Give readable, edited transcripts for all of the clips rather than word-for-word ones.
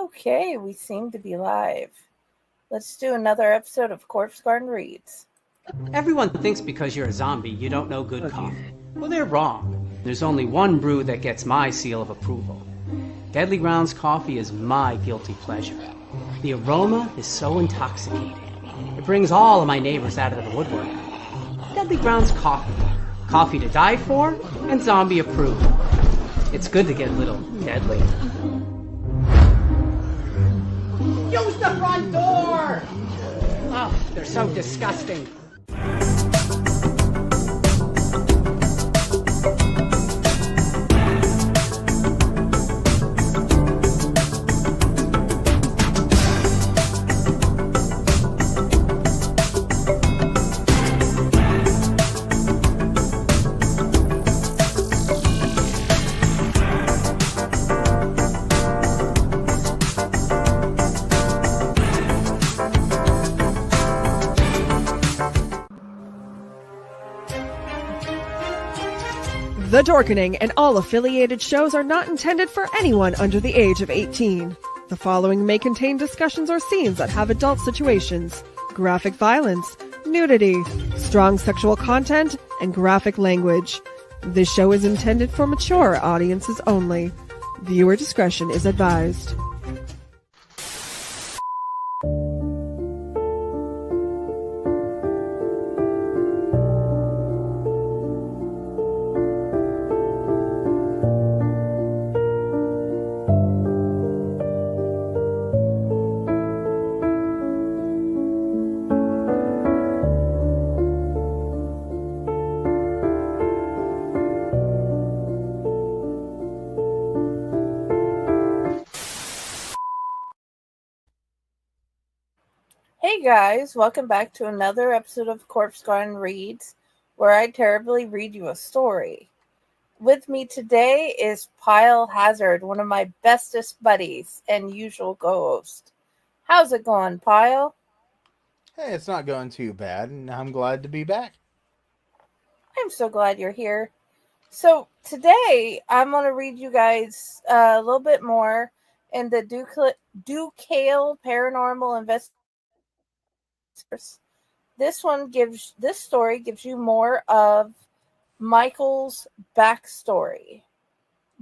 Okay, we seem to be live. Let's do another episode of Corpse Garden Reads. Everyone thinks because you're a zombie, you don't know good coffee. Well, they're wrong. There's only one brew that gets my seal of approval. Deadly Grounds coffee is my guilty pleasure. The aroma is so intoxicating. It brings all of my neighbors out of the woodwork. Deadly Grounds coffee. Coffee to die for and zombie approved. It's good to get a little deadly. Use the front door! Oh, they're so disgusting. The Dorkening and all affiliated shows are not intended for anyone under the age of 18. The following may contain discussions or scenes that have adult situations, graphic violence, nudity, strong sexual content, and graphic language. This show is intended for mature audiences only. Viewer discretion is advised. Hey guys, welcome back to another episode of Corpse Garden Reads, where I terribly read you a story. With me today is Pyle Hazard, one of my bestest buddies and usual co-host. How's it going, Pyle? Hey, it's not going too bad, and I'm glad to be back. I'm so glad you're here. So today, I'm going to read you guys a little bit more in the Dukale Paranormal Investigation. This story gives you more of Michael's backstory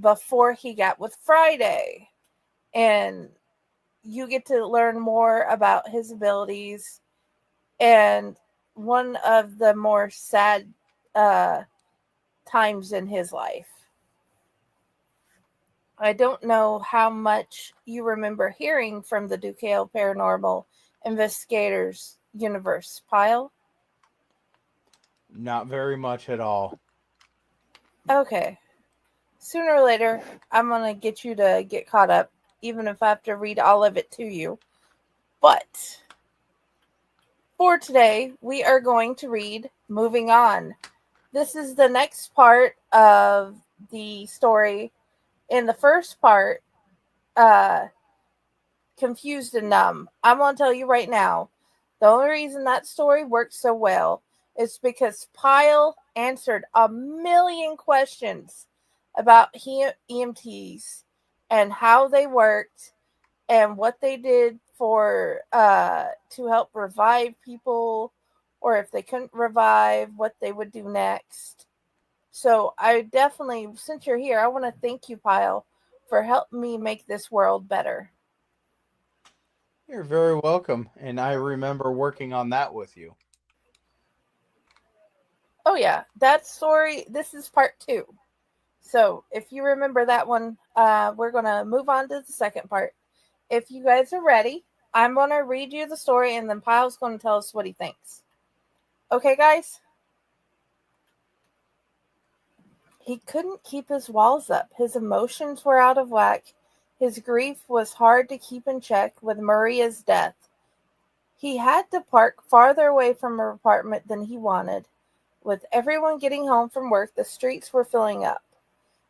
before he got with Friday, and you get to learn more about his abilities and one of the more sad times in his life. I don't know how much you remember hearing from the Dukale Paranormal Investigators universe, Pyle? Not very much at all. Okay. Sooner or later, I'm going to get you to get caught up, even if I have to read all of it to you. But for today, we are going to read Moving On. This is the next part of the story. In the first part, Confused and Numb. I'm going to tell you right now, the only reason that story worked so well is because Pyle answered a million questions about EMTs and how they worked and what they did for to help revive people, or if they couldn't revive, what they would do next. So I definitely, since you're here, I want to thank you, Pyle, for helping me make this world better. You're very welcome, and I remember working on that with you. Oh yeah, that story, this is part 2. So if you remember that one, we're going to move on to the second part. If you guys are ready, I'm going to read you the story, and then Pyle's going to tell us what he thinks. Okay, guys? He couldn't keep his walls up. His emotions were out of whack. His grief was hard to keep in check with Maria's death. He had to park farther away from her apartment than he wanted. With everyone getting home from work, the streets were filling up.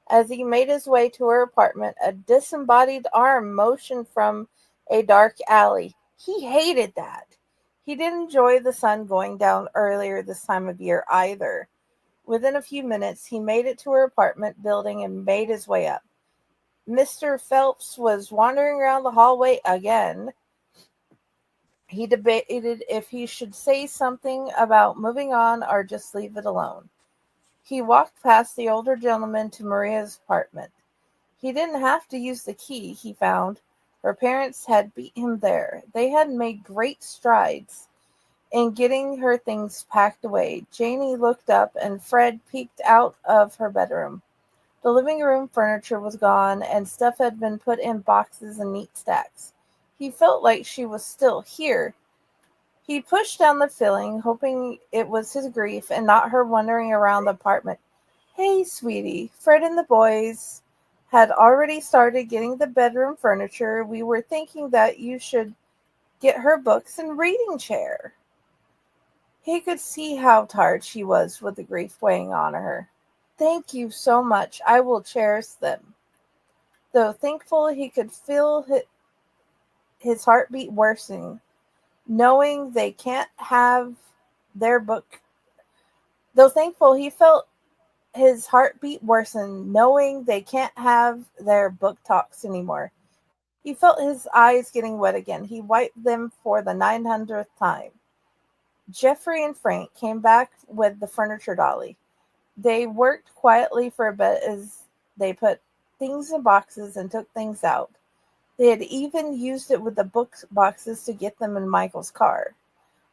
As he made his way to her apartment, a disembodied arm motioned from a dark alley. He hated that. He didn't enjoy the sun going down earlier this time of year either. Within a few minutes, he made it to her apartment building and made his way up. Mr. Phelps was wandering around the hallway again. He debated if he should say something about moving on or just leave it alone. He walked past the older gentleman to Maria's apartment. He didn't have to use the key, he found. Her parents had beat him there. They had made great strides in getting her things packed away. Janie looked up and Fred peeked out of her bedroom. The living room furniture was gone and stuff had been put in boxes and neat stacks. He felt like she was still here. He pushed down the filling, hoping it was his grief and not her wandering around the apartment. Hey, sweetie, Fred and the boys had already started getting the bedroom furniture. We were thinking that you should get her books and reading chair. He could see how tired she was with the grief weighing on her. Thank you so much. I will cherish them. Though thankful he could feel his heartbeat worsening, knowing they can't have their book. Though thankful he felt his heartbeat worsen, knowing they can't have their book talks anymore. He felt his eyes getting wet again. He wiped them for the 900th time. Jeffrey and Frank came back with the furniture dolly. They worked quietly for a bit as they put things in boxes and took things out. They had even used it with the book boxes to get them in Michael's car.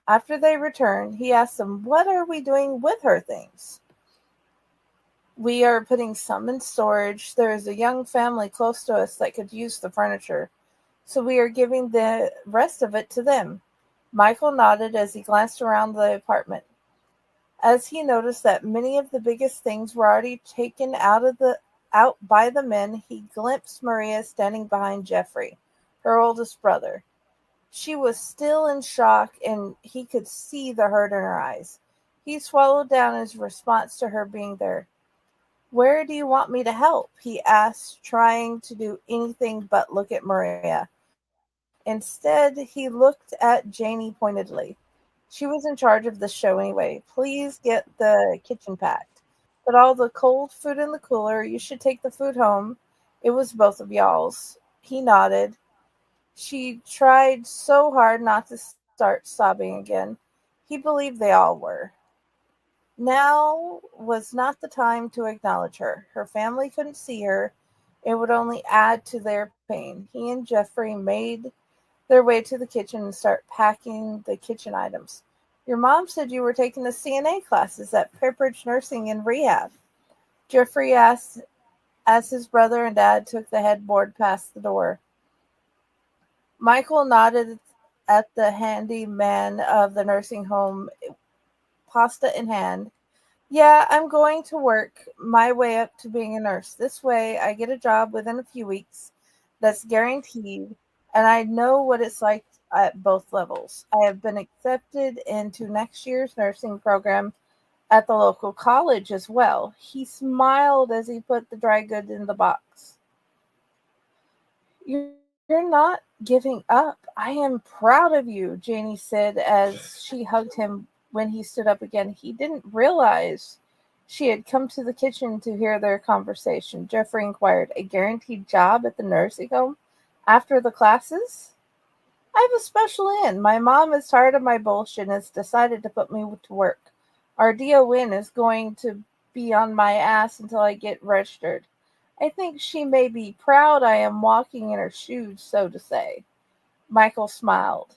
After they returned, he asked them, "What are we doing with her things?" "We are putting some in storage. There is a young family close to us that could use the furniture, so we are giving the rest of it to them." Michael nodded as he glanced around the apartment. As he noticed that many of the biggest things were already taken out by the men, he glimpsed Maria standing behind Jeffrey, her oldest brother. She was still in shock, and he could see the hurt in her eyes. He swallowed down his response to her being there. "Where do you want me to help?" he asked, trying to do anything but look at Maria. Instead, he looked at Janie pointedly. She was in charge of the show anyway. "Please get the kitchen packed. Put all the cold food in the cooler. You should take the food home. It was both of y'all's." He nodded. She tried so hard not to start sobbing again. He believed they all were. Now was not the time to acknowledge her. Her family couldn't see her. It would only add to their pain. He and Jeffrey made their way to the kitchen and start packing the kitchen items. "Your mom said you were taking the CNA classes at Pepperidge Nursing and Rehab," Jeffrey asked as his brother and dad took the headboard past the door. Michael nodded at the handyman of the nursing home, pasta in hand. "Yeah, I'm going to work my way up to being a nurse. This way I get a job within a few weeks that's guaranteed, and I know what it's like at both levels. I have been accepted into next year's nursing program at the local college as well." He smiled as he put the dry goods in the box. "You're not giving up. I am proud of you," Janie said as she hugged him when he stood up again. He didn't realize she had come to the kitchen to hear their conversation. Jeffrey inquired, "A guaranteed job at the nursing home after the classes?" "I have a special in. My mom is tired of my bullshit and has decided to put me to work. Our DON is going to be on my ass until I get registered. I think she may be proud I am walking in her shoes, so to say." Michael smiled.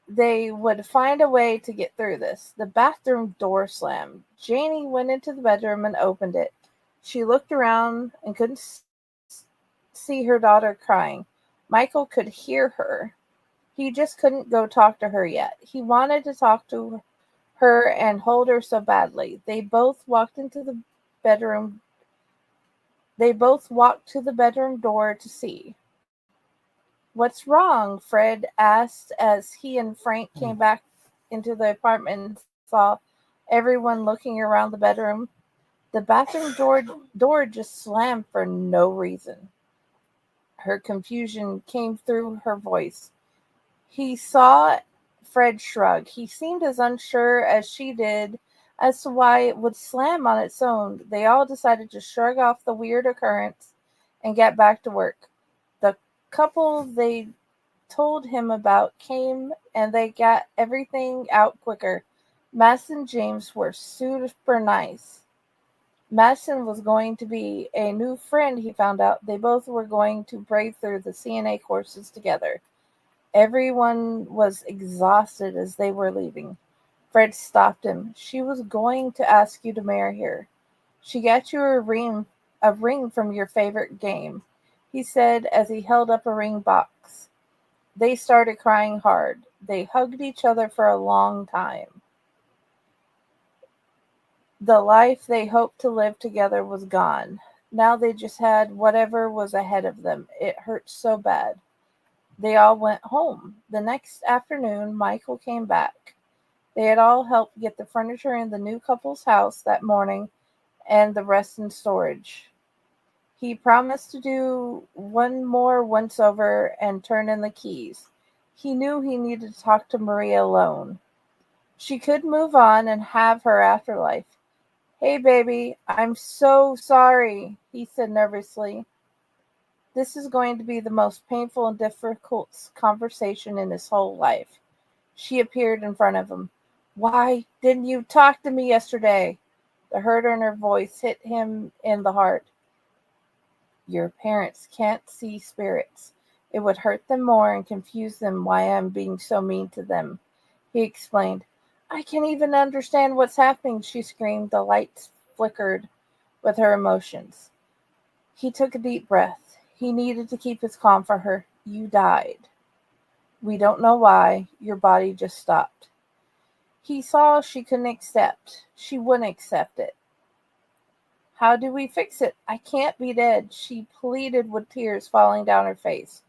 They would find a way to get through this. The bathroom door slammed. Janie went into the bedroom and opened it. She looked around and couldn't see her daughter crying. Michael could hear her. He just couldn't go talk to her yet. He wanted to talk to her and hold her so badly. Bedroom. They both walked to the bedroom door to see. "What's wrong?" Fred asked as he and Frank came back into the apartment and saw everyone looking around the bedroom. The bathroom door just slammed for no reason. Her confusion came through her voice. He saw Fred shrug. He seemed as unsure as she did as to why it would slam on its own. They all decided to shrug off the weird occurrence and get back to work. The couple they told him about came and they got everything out quicker. Madison and James were super nice. Madison was going to be a new friend, he found out. They both were going to brave through the CNA courses together. Everyone was exhausted as they were leaving. Fred stopped him. She was going to ask you to marry her. She got you a ring from your favorite game, he said as he held up a ring box. They started crying hard. They hugged each other for a long time. The life they hoped to live together was gone. Now they just had whatever was ahead of them. It hurt so bad. They all went home. The next afternoon, Michael came back. They had all helped get the furniture in the new couple's house that morning and the rest in storage. He promised to do one more once over and turn in the keys. He knew he needed to talk to Maria alone. She could move on and have her afterlife. Hey, baby, I'm so sorry, he said nervously. This is going to be the most painful and difficult conversation in his whole life. She appeared in front of him. Why didn't you talk to me yesterday? The hurt in her voice hit him in the heart. Your parents can't see spirits. It would hurt them more and confuse them why I'm being so mean to them, he explained. I can't even understand what's happening, she screamed. The lights flickered with her emotions. He took a deep breath. He needed to keep his calm for her. You died. We don't know why. Your body just stopped. He saw she couldn't accept. She wouldn't accept it. How do we fix it? I can't be dead, she pleaded with tears falling down her face.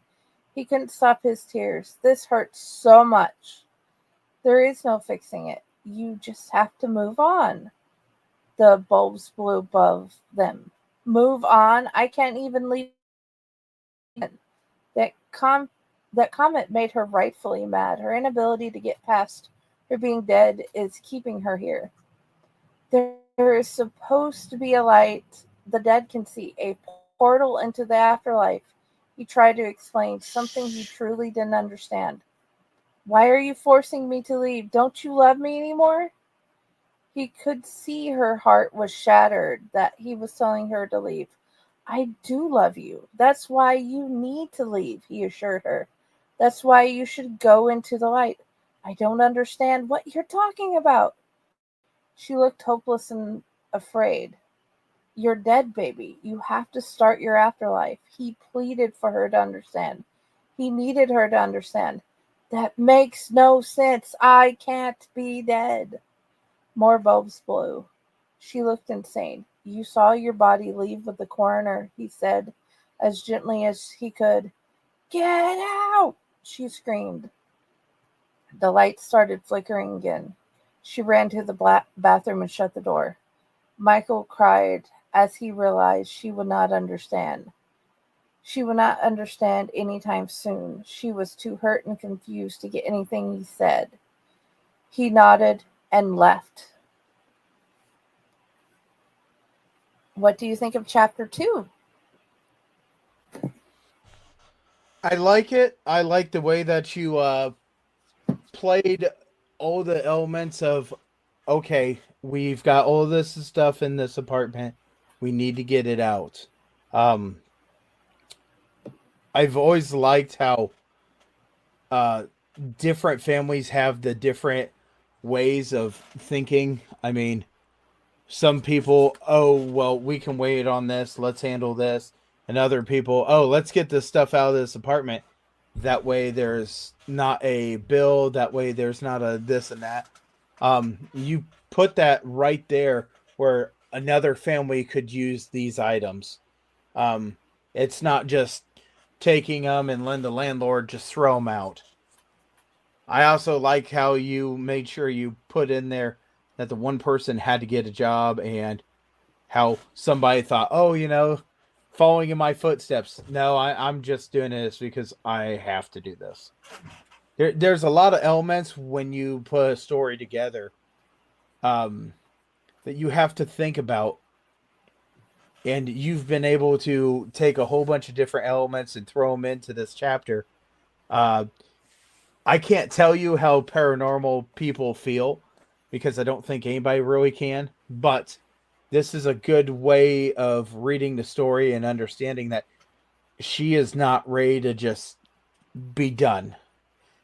He couldn't stop his tears. This hurts so much. There is no fixing it. You just have to move on. The bulbs blew above them. Move on? I can't even leave. That comment made her rightfully mad. Her inability to get past her being dead is keeping her here. There is supposed to be a light the dead can see, a portal into the afterlife. He tried to explain something he truly didn't understand. Why are you forcing me to leave? Don't you love me anymore? He could see her heart was shattered, that he was telling her to leave. I do love you. That's why you need to leave, he assured her. That's why you should go into the light. I don't understand what you're talking about. She looked hopeless and afraid. You're dead, baby. You have to start your afterlife. He pleaded for her to understand. He needed her to understand. That makes no sense. I can't be dead. More bulbs blew. She looked insane. You saw your body leave with the coroner, he said, as gently as he could. Get out! She screamed. The lights started flickering again. She ran to the bathroom and shut the door. Michael cried as he realized she would not understand. She would not understand anytime soon. She was too hurt and confused to get anything he said. He nodded and left. What do you think of chapter 2? I like it. I like the way that you played all the elements of, okay, we've got all this stuff in this apartment. We need to get it out. I've always liked how different families have the different ways of thinking. I mean, some people, oh, well, we can wait on this. Let's handle this. And other people, oh, let's get this stuff out of this apartment. That way there's not a bill. That way there's not a this and that. You put that right there where another family could use these items. It's not just taking them and letting the landlord just throw them out. I also like how you made sure you put in there that the one person had to get a job and how somebody thought, oh, following in my footsteps. No, I'm just doing this because I have to do this. There's a lot of elements when you put a story together that you have to think about and you've been able to take a whole bunch of different elements and throw them into this chapter. Uh, I can't tell you how paranormal people feel because I don't think anybody really can, but this is a good way of reading the story and understanding that she is not ready to just be done.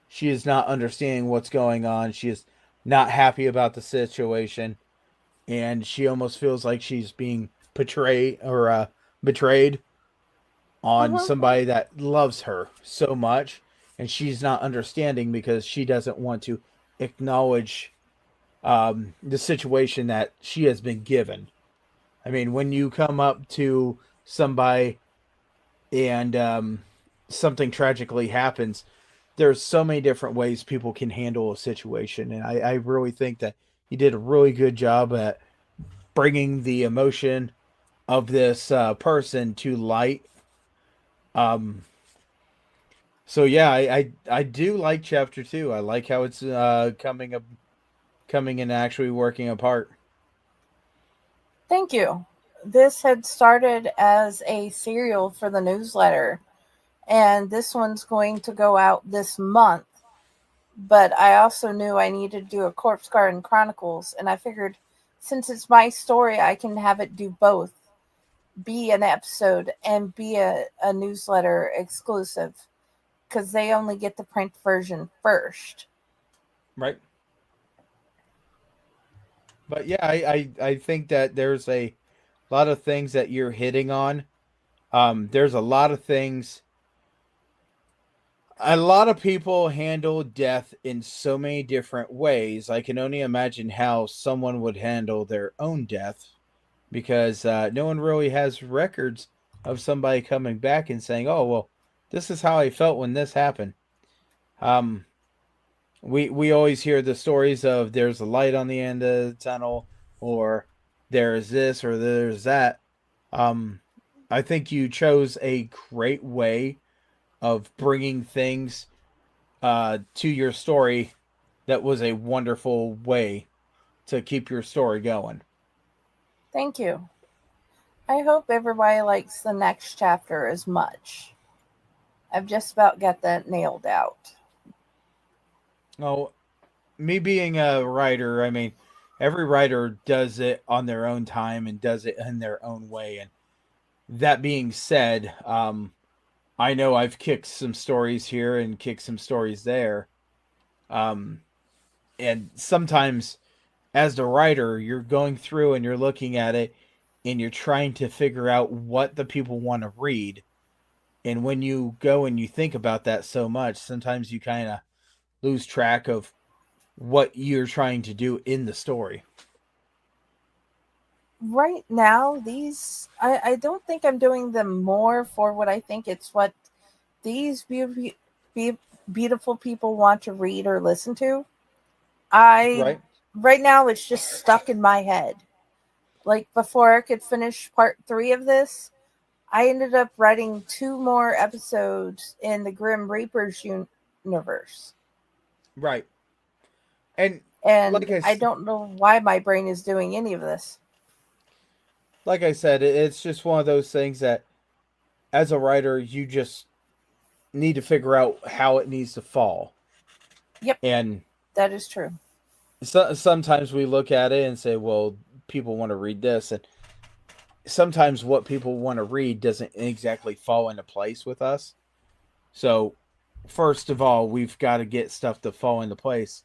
She is not understanding what's going on. She is not happy about the situation, and she almost feels like she's being betrayed on Mhm. somebody that loves her so much, and she's not understanding because she doesn't want to acknowledge the situation that she has been given. I mean, when you come up to somebody and something tragically happens, there's so many different ways people can handle a situation, and I really think that he did a really good job at bringing the emotion of this person to light. Um, so yeah, I do like chapter two. I like how it's coming and actually working apart. Thank you. This had started as a serial for the newsletter, and this one's going to go out this month. But I also knew I needed to do a Corpse Garden Chronicles, and I figured since it's my story, I can have it do both, be an episode and be a newsletter exclusive, because they only get the print version first. Right. But yeah, I think that there's a lot of things that you're hitting on. There's a lot of things. A lot of people handle death in so many different ways. I can only imagine how someone would handle their own death because no one really has records of somebody coming back and saying, "Oh, well, this is how I felt when this happened." Um, we always hear the stories of there's a light on the end of the tunnel, or there's this or there's that. Um, I think you chose a great way of bringing things to your story. That was a wonderful way to keep your story going. Thank you. I hope everybody likes the next chapter as much. I've just about got that nailed out. Oh, me being a writer, I mean, every writer does it on their own time and does it in their own way. And that being said, I know I've kicked some stories here and kicked some stories there. Um, and sometimes, as the writer, you're going through and you're looking at it and you're trying to figure out what the people want to read. And when you go and you think about that so much, sometimes you kind of lose track of what you're trying to do in the story. Right now, I don't think I'm doing them more for what I think it's what these be, beautiful people want to read or listen to. I Right? Right now it's just stuck in my head. Like before I could finish part 3 of this, I ended up writing 2 more episodes in the Grim Reapers universe. Right. And And I don't know why my brain is doing any of this. like I said, it's just one of those things that as a writer, you just need to figure out how it needs to fall. Yep, And that is true. sometimes we look at it and say, well, people want to read this. And sometimes what people want to read doesn't exactly fall into place with us. So, first of all, we've got to get stuff to fall into place,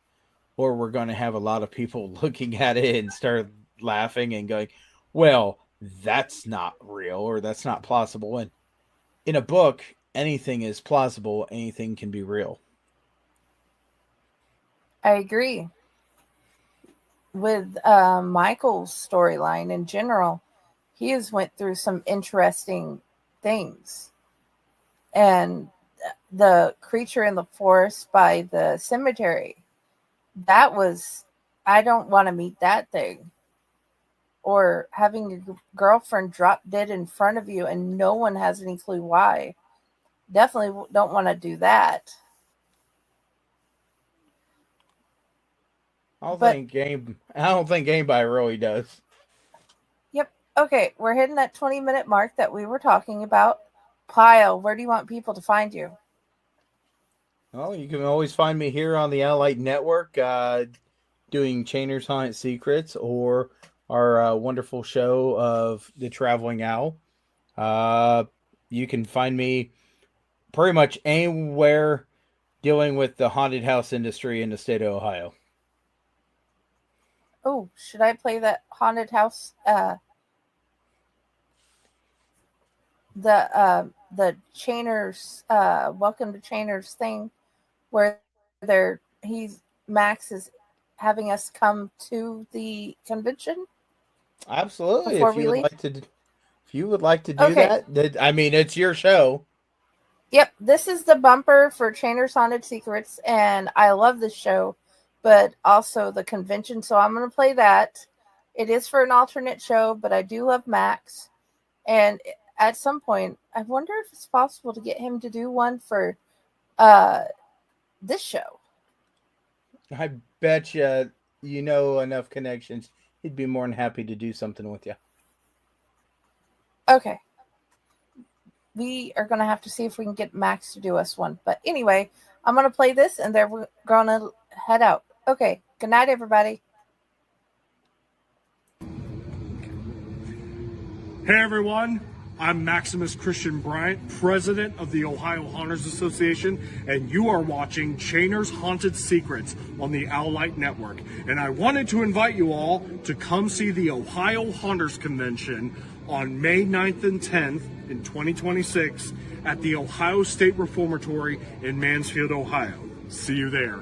or we're going to have a lot of people looking at it and start laughing and going, well, that's not real or that's not plausible. And in a book, anything is plausible, anything can be real. I agree. With Michael's storyline in general, he has went through some interesting things. And the creature in the forest by the cemetery, that was, I don't want to meet that thing. Or having your girlfriend drop dead in front of you and no one has any clue why. Definitely don't want to do that. But I don't think anybody really does. yep, Okay, we're hitting that 20-minute mark that we were talking about. Pyle, where do you want people to find you? Well, you can always find me here on the Allight Network, doing Chainer's Haunted Secrets or our wonderful show of The Traveling Owl. You can find me pretty much anywhere dealing with the haunted house industry in the state of Ohio. Oh, should I play that haunted house? The Chainers, Welcome to Chainers thing, where Max is having us come to the convention. Absolutely. Before If we you would leave? like to do Okay. that, I mean, it's your show. Yep, this is the bumper for Chainer's Haunted Secrets, and I love this show, but also the convention, so I'm going to play that. It is for an alternate show, but I do love Max, and at some point, I wonder if it's possible to get him to do one for this show. I bet you know enough connections. He'd be more than happy to do something with you. Okay. We are going to have to see if we can get Max to do us one. But anyway, I'm going to play this, and then we're going to head out. Okay. Good night, everybody. Hey, everyone. I'm Maximus Christian Bryant, president of the Ohio Haunters Association, and you are watching Chainer's Haunted Secrets on the Owlite Network. And I wanted to invite you all to come see the Ohio Haunters Convention on May 9th and 10th in 2026 at the Ohio State Reformatory in Mansfield, Ohio. See you there.